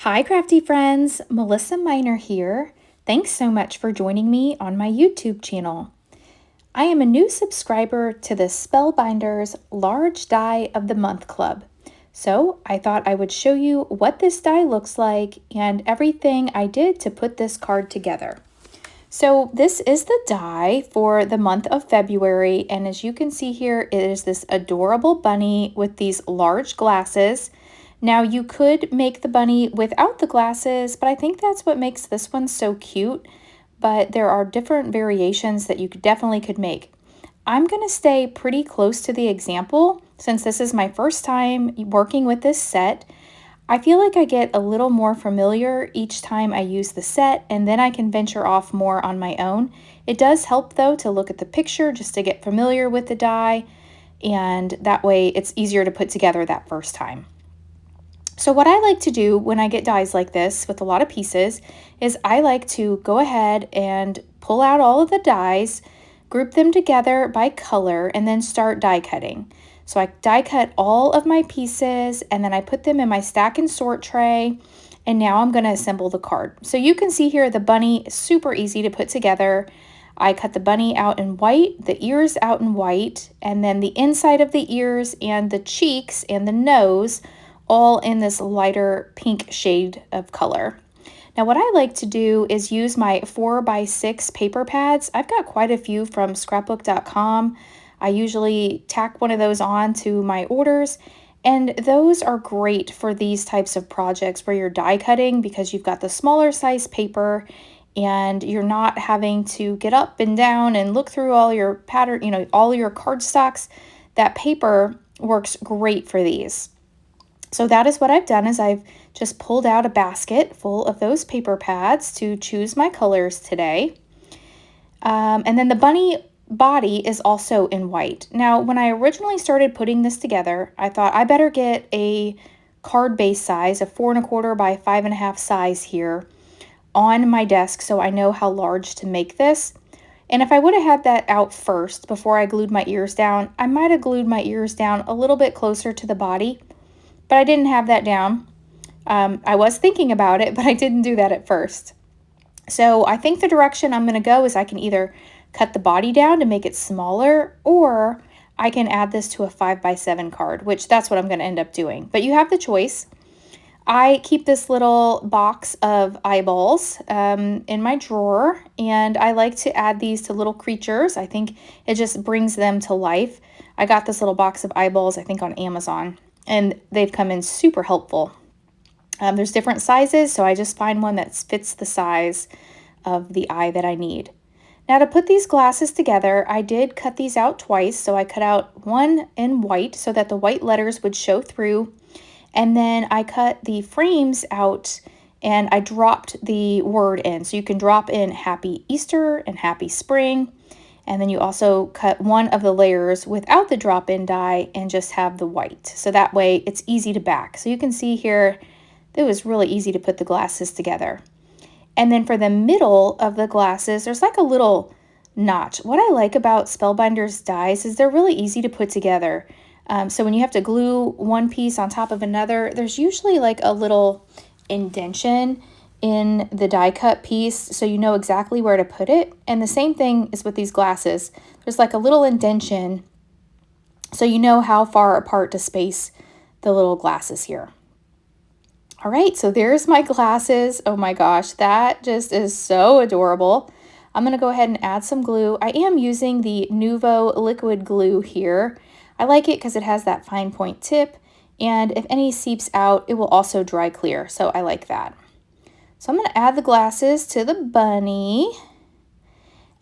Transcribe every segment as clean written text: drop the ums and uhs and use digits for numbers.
Hi, crafty friends. Melissa Minor here. Thanks so much for joining me on my YouTube channel. I am a new subscriber to the Spellbinders Large Die of the Month Club. So I thought I would show you what this die looks like and everything I did to put this card together. So this is the die for the month of February, and as you can see here, it is this adorable bunny with these large glasses. Now you could make the bunny without the glasses, but I think that's what makes this one so cute. But there are different variations that you definitely could make. I'm going to stay pretty close to the example since this is my first time working with this set. I feel like I get a little more familiar each time I use the set, and then I can venture off more on my own. It does help though to look at the picture just to get familiar with the die, and that way it's easier to put together that first time. So what I like to do when I get dies like this with a lot of pieces is I like to go ahead and pull out all of the dies, group them together by color, and then start die cutting. So I die cut all of my pieces and then I put them in my stack and sort tray, and now I'm going to assemble the card. So you can see here the bunny is super easy to put together. I cut the bunny out in white, the ears out in white, and then the inside of the ears and the cheeks and the nose all in this lighter pink shade of color. Now what I like to do is use my 4x6 paper pads. I've got quite a few from scrapbook.com. I usually tack one of those on to my orders, and those are great for these types of projects where you're die cutting because you've got the smaller size paper and you're not having to get up and down and look through all your pattern, all your cardstocks. That paper works great for these. So that is what I've done is I've just pulled out a basket full of those paper pads to choose my colors today. And then the bunny body is also in white. Now, when I originally started putting this together, I thought I better get a card base size, a 4 1/4 by 5 1/2 size here on my desk so I know how large to make this. And if I would have had that out first before I glued my ears down, I might have glued my ears down a little bit closer to the body, but I didn't have that down. I was thinking about it, but I didn't do that at first. So I think the direction I'm going to go is I can either cut the body down to make it smaller, or I can add this to a 5x7 card, which that's what I'm going to end up doing. But you have the choice. I keep this little box of eyeballs in my drawer, and I like to add these to little creatures. I think it just brings them to life. I got this little box of eyeballs, I think, on Amazon, and they've come in super helpful. There's different sizes, so I just find one that fits the size of the eye that I need. Now to put these glasses together, I did cut these out twice. So I cut out one in white so that the white letters would show through. And then I cut the frames out and I dropped the word in. So you can drop in Happy Easter and Happy Spring. And then you also cut one of the layers without the drop-in die and just have the white. So that way it's easy to back. So you can see here, it was really easy to put the glasses together. And then for the middle of the glasses, there's like a little notch. What I like about Spellbinders dies is they're really easy to put together. So when you have to glue one piece on top of another, there's usually like a little indentation in the die cut piece so you know exactly where to put it. And the same thing is with these glasses. There's like a little indentation so you know how far apart to space the little glasses here. All right, so there's my glasses. Oh my gosh, that just is so adorable. I'm gonna go ahead and add some glue. I am using the Nuvo liquid glue here. I like it because it has that fine point tip, and if any seeps out, it will also dry clear, so I like that. So I'm gonna add the glasses to the bunny,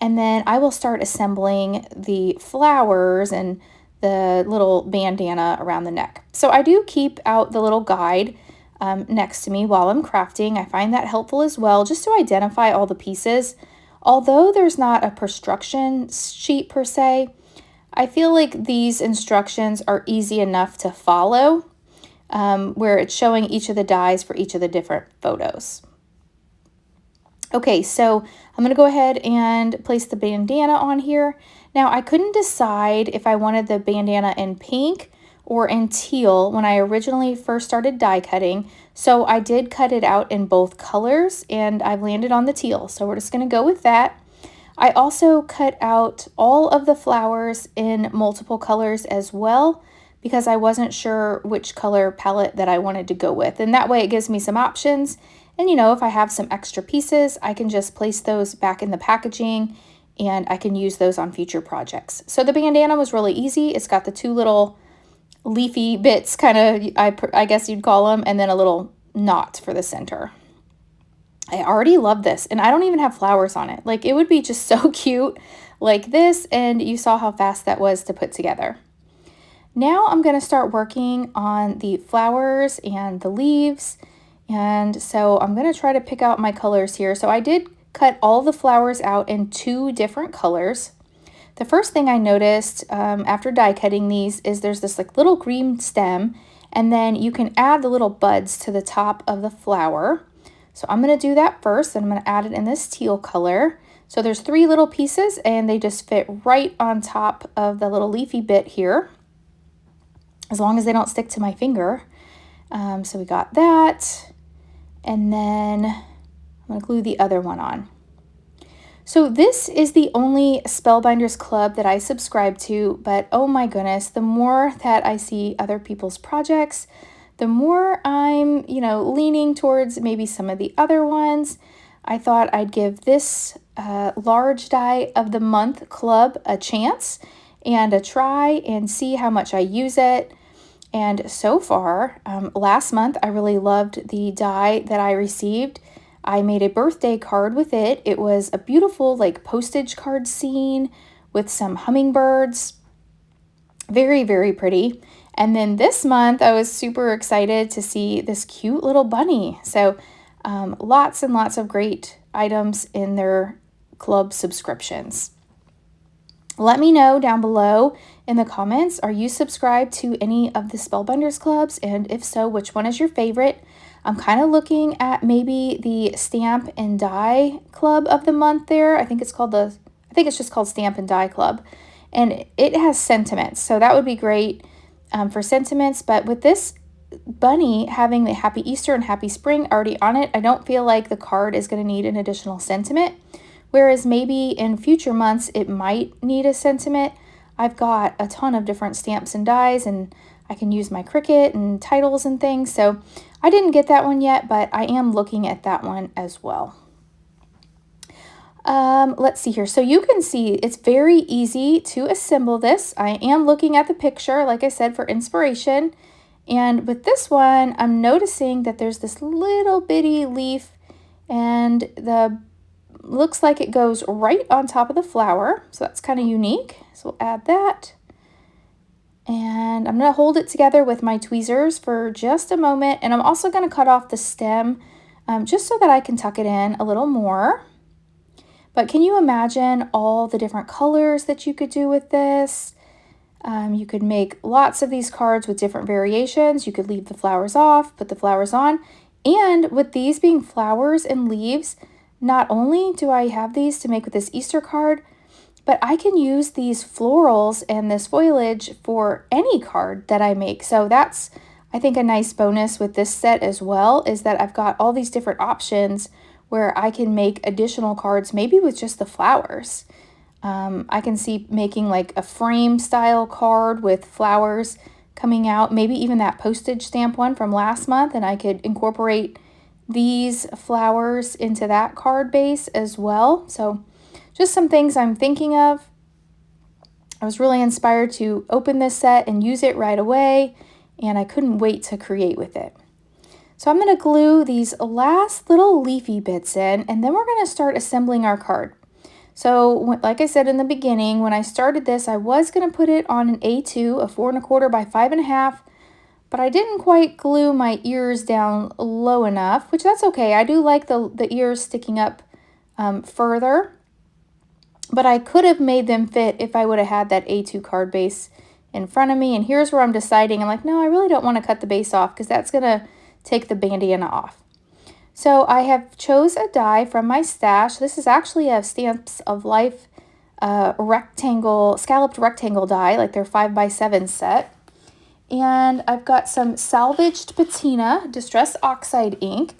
and then I will start assembling the flowers and the little bandana around the neck. So I do keep out the little guide next to me while I'm crafting. I find that helpful as well, just to identify all the pieces. Although there's not a instruction sheet per se, I feel like these instructions are easy enough to follow, where it's showing each of the dies for each of the different photos. Okay, so I'm going to go ahead and place the bandana on here. Now I couldn't decide if I wanted the bandana in pink or in teal when I originally first started die cutting. So I did cut it out in both colors, and I've landed on the teal. So we're just going to go with that. I also cut out all of the flowers in multiple colors as well, because I wasn't sure which color palette that I wanted to go with. And that way it gives me some options. And you know, if I have some extra pieces, I can just place those back in the packaging and I can use those on future projects. So the bandana was really easy. It's got the two little leafy bits, kind of, I guess you'd call them, and then a little knot for the center. I already love this, and I don't even have flowers on it. Like, it would be just so cute like this, and you saw how fast that was to put together. Now I'm going to start working on the flowers and the leaves, and so I'm going to try to pick out my colors here. So I did cut all the flowers out in 2 different colors. The first thing I noticed after die cutting these is there's this like little green stem, and then you can add the little buds to the top of the flower. So I'm going to do that first, and I'm going to add it in this teal color. So there's 3 little pieces, and they just fit right on top of the little leafy bit here, as long as they don't stick to my finger. So we got that, and then I'm going to glue the other one on. So this is the only Spellbinders club that I subscribe to, but oh my goodness, the more that I see other people's projects, the more I'm, leaning towards maybe some of the other ones. I thought I'd give this large die of the month club a chance and a try and see how much I use it. And so far, last month, I really loved the die that I received. I made a birthday card with it. It was a beautiful like postage card scene with some hummingbirds. Very, very pretty. And then this month, I was super excited to see this cute little bunny. So lots and lots of great items in their club subscriptions. Let me know down below in the comments, are you subscribed to any of the Spellbinders clubs? And if so, which one is your favorite? I'm kind of looking at maybe the Stamp and Die Club of the month there. I think it's just called Stamp and Die Club. And it has sentiments, so that would be great for sentiments. But with this bunny having the Happy Easter and Happy Spring already on it, I don't feel like the card is going to need an additional sentiment. Whereas maybe in future months, it might need a sentiment. I've got a ton of different stamps and dies, and I can use my Cricut and titles and things. So I didn't get that one yet, but I am looking at that one as well. Let's see here. So you can see it's very easy to assemble this. I am looking at the picture, like I said, for inspiration. And with this one, I'm noticing that there's this little bitty leaf, and the looks like it goes right on top of the flower. So that's kind of unique. So we'll add that. And I'm going to hold it together with my tweezers for just a moment. And I'm also going to cut off the stem just so that I can tuck it in a little more. But can you imagine all the different colors that you could do with this? You could make lots of these cards with different variations. You could leave the flowers off, put the flowers on. And with these being flowers and leaves, not only do I have these to make with this Easter card, but I can use these florals and this foliage for any card that I make. So that's, I think, a nice bonus with this set as well, is that I've got all these different options where I can make additional cards, maybe with just the flowers. I can see making like a frame style card with flowers coming out, maybe even that postage stamp one from last month, and I could incorporate these flowers into that card base as well. So just some things I'm thinking of. I was really inspired to open this set and use it right away, and I couldn't wait to create with it. So I'm going to glue these last little leafy bits in, and then we're going to start assembling our card. So like I said in the beginning, when I started this, I was going to put it on an A2, a 4 1/4 by 5 1/2, but I didn't quite glue my ears down low enough, which that's okay. I do like the ears sticking up further, but I could have made them fit if I would have had that A2 card base in front of me. And here's where I'm deciding. I'm like, no, I really don't want to cut the base off because that's going to take the bandana off. So I have chose a die from my stash. This is actually a Stamps of Life scalloped rectangle die, like their 5x7 set. And I've got some salvaged patina distress oxide ink.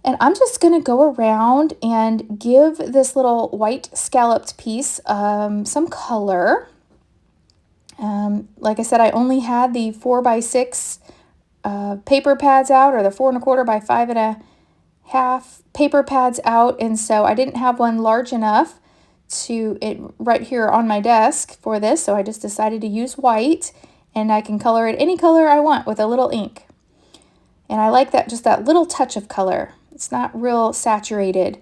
And I'm just going to go around and give this little white scalloped piece some color. Like I said, I only had the 4x6 paper pads out, or the 4 1/4 by 5 1/2 paper pads out, and so I didn't have one large enough to it right here on my desk for this, so I just decided to use white, and I can color it any color I want with a little ink. And I like that, just that little touch of color. It's not real saturated.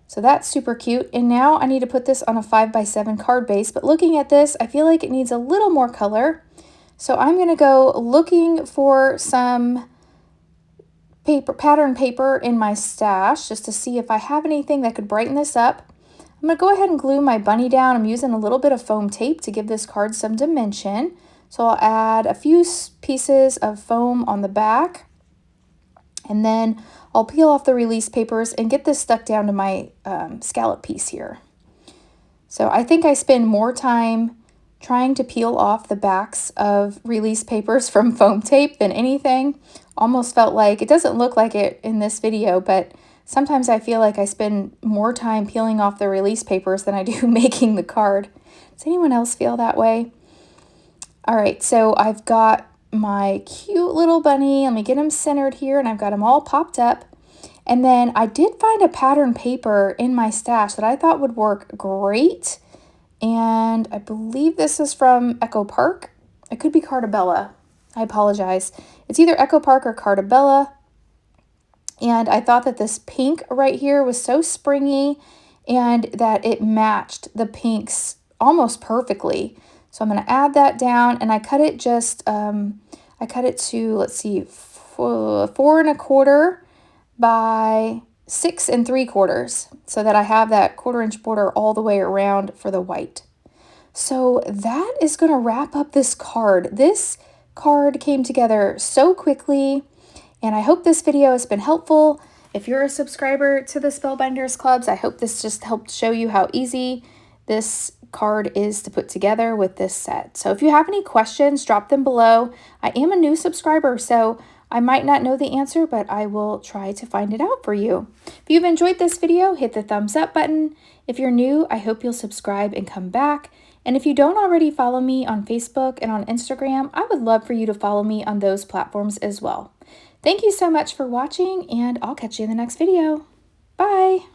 So that's super cute. And now I need to put this on a 5x7 card base, but looking at this, I feel like it needs a little more color. So I'm going to go looking for some pattern paper in my stash just to see if I have anything that could brighten this up. I'm going to go ahead and glue my bunny down. I'm using a little bit of foam tape to give this card some dimension. So I'll add a few pieces of foam on the back, and then I'll peel off the release papers and get this stuck down to my scallop piece here. So I think I spend more time trying to peel off the backs of release papers from foam tape than anything. Almost felt like, it doesn't look like it in this video, but sometimes I feel like I spend more time peeling off the release papers than I do making the card. Does anyone else feel that way? All right, so I've got my cute little bunny. Let me get him centered here, and I've got them all popped up. And then I did find a pattern paper in my stash that I thought would work great. And I believe this is from Echo Park. It could be Cards.by.Me. I apologize. It's either Echo Park or Cards.by.Me. And I thought that this pink right here was so springy and that it matched the pinks almost perfectly. So I'm going to add that down, and I cut it just, I cut it to, let's see, 4 1/4 by 6 3/4, so that I have that 1/4-inch border all the way around for the white. So that is going to wrap up this card. This card came together so quickly, and I hope this video has been helpful. If you're a subscriber to the Spellbinders Clubs, I hope this just helped show you how easy this card is to put together with this set. So if you have any questions, drop them below. I am a new subscriber, so I might not know the answer, but I will try to find it out for you. If you've enjoyed this video, hit the thumbs up button. If you're new, I hope you'll subscribe and come back. And if you don't already follow me on Facebook and on Instagram, I would love for you to follow me on those platforms as well. Thank you so much for watching, and I'll catch you in the next video. Bye!